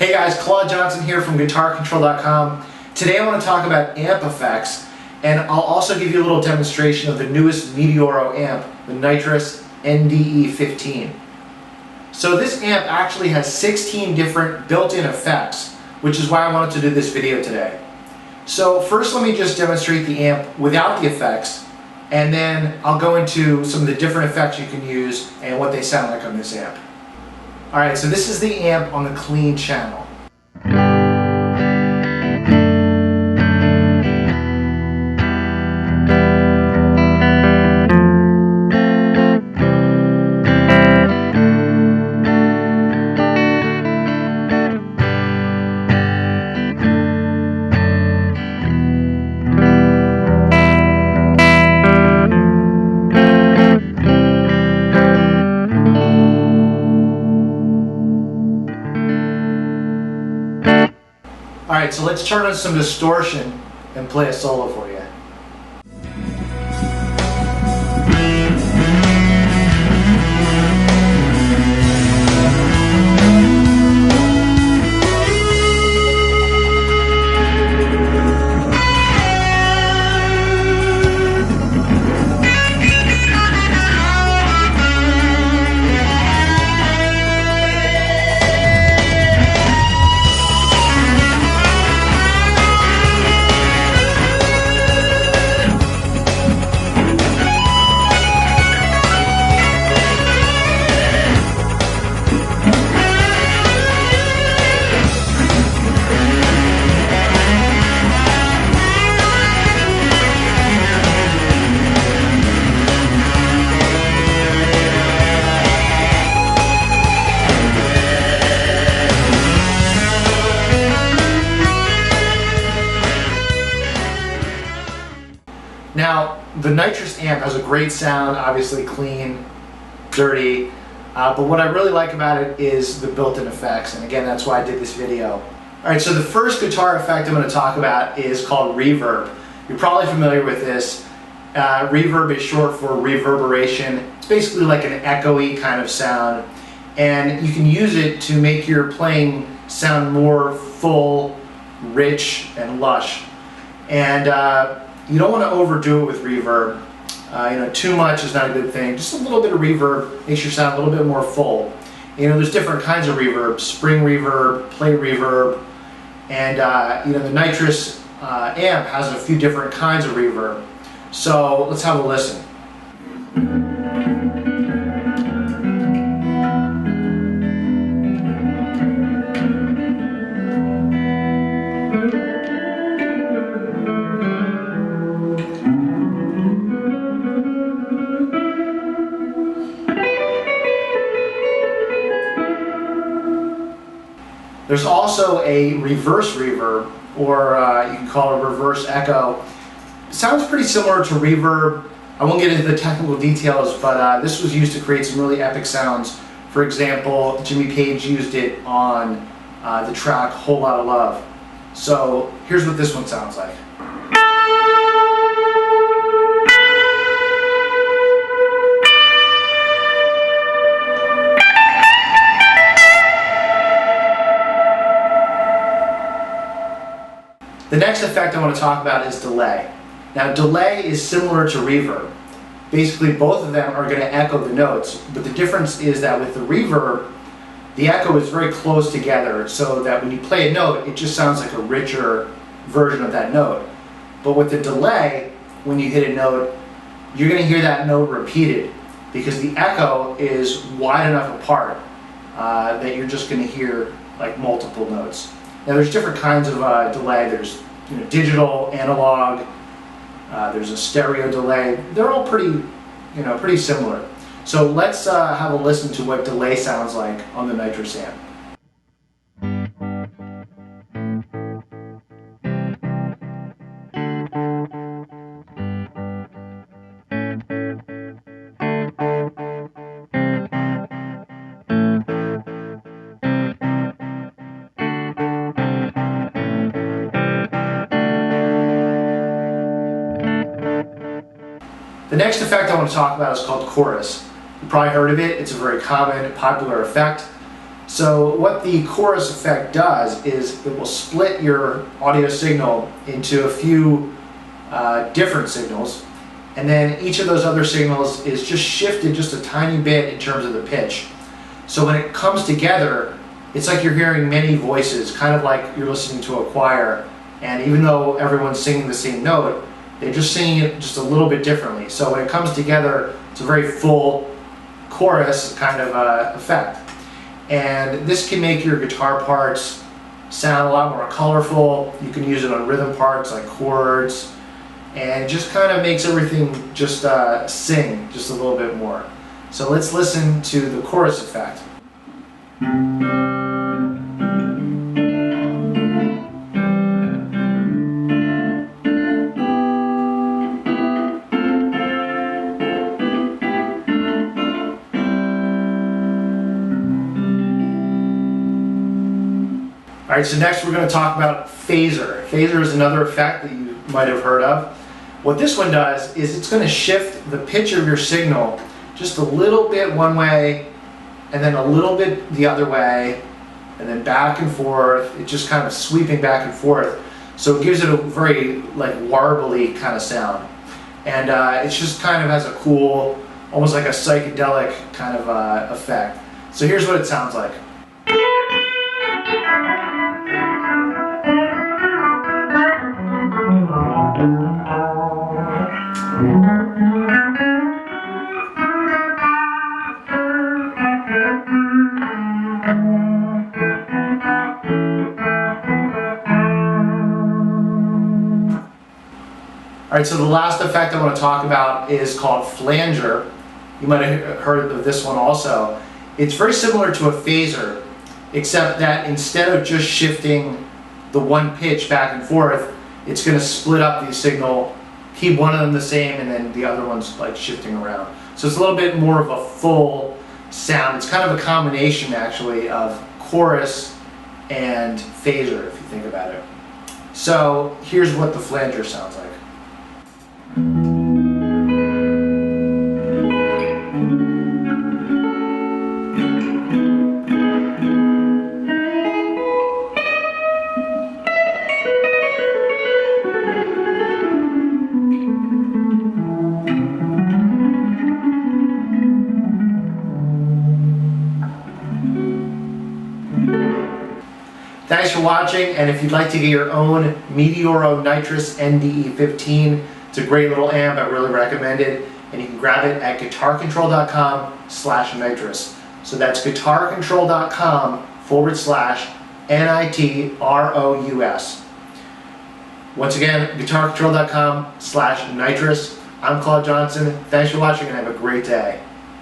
Hey guys, Claude Johnson here from GuitarControl.com. Today I want to talk about amp effects, and I'll also give you a little demonstration of the newest Meteoro amp, the Nitrous NDE15. So this amp actually has 16 different built-in effects, which is why I wanted to do this video today. So first let me just demonstrate the amp without the effects, and then I'll go into some of the different effects you can use and what they sound like on this amp. Alright, so this is the amp on the clean channel. Alright, so let's turn on some distortion and play a solo for you. Now, the Nitrous amp has a great sound, obviously clean, dirty, but what I really like about it is the built-in effects, and again, that's why I did this video. Alright, so the first guitar effect I'm going to talk about is called Reverb. You're probably familiar with this. Reverb is short for reverberation. It's basically like an echoey kind of sound, and you can use it to make your playing sound more full, rich, and lush. And you don't want to overdo it with reverb. Too much is not a good thing. Just a little bit of reverb makes your sound a little bit more full. There's different kinds of reverb: spring reverb, plate reverb, and the Nitrous amp has a few different kinds of reverb. So let's have a listen. There's also a reverse reverb, or you can call it a reverse echo. It sounds pretty similar to reverb. I won't get into the technical details, but this was used to create some really epic sounds. For example, Jimmy Page used it on the track Whole Lotta Love. So here's what this one sounds like. The next effect I want to talk about is delay. Now, delay is similar to reverb. Basically, both of them are going to echo the notes, but the difference is that with the reverb, the echo is very close together, so that when you play a note, it just sounds like a richer version of that note. But with the delay, when you hit a note, you're going to hear that note repeated, because the echo is wide enough apart that you're just going to hear like multiple notes. Now there's different kinds of delay. There's digital, analog, there's a stereo delay. They're all pretty similar. So let's have a listen to what delay sounds like on the Nitrous amp. The next effect I want to talk about is called chorus. You've probably heard of it. It's a very common, popular effect. So what the chorus effect does is it will split your audio signal into a few different signals, and then each of those other signals is just shifted just a tiny bit in terms of the pitch. So when it comes together, it's like you're hearing many voices, kind of like you're listening to a choir, and even though everyone's singing the same note, they're just singing it just a little bit differently. So when it comes together, it's a very full chorus kind of effect. And this can make your guitar parts sound a lot more colorful. You can use it on rhythm parts like chords, and it just kind of makes everything just sing just a little bit more. So let's listen to the chorus effect. Alright, so next we're going to talk about phaser. Phaser is another effect that you might have heard of. What this one does is it's going to shift the pitch of your signal just a little bit one way, and then a little bit the other way, and then back and forth. It's just kind of sweeping back and forth. So it gives it a very like warbly kind of sound. And it's just kind of has a cool, almost like a psychedelic kind of effect. So here's what it sounds like. Alright, so the last effect I want to talk about is called Flanger. You might have heard of this one also. It's very similar to a phaser, except that instead of just shifting the one pitch back and forth, it's going to split up the signal, keep one of them the same, and then the other one's like shifting around. So it's a little bit more of a full sound. It's kind of a combination actually of chorus and phaser if you think about it. So here's what the flanger sounds like. Thanks for watching, and if you'd like to get your own Meteoro Nitrous NDE15, it's a great little amp, I really recommend it, and you can grab it at guitarcontrol.com/nitrous. So that's guitarcontrol.com/NITROUS. Once again, guitarcontrol.com/nitrous. I'm Claude Johnson. Thanks for watching and have a great day.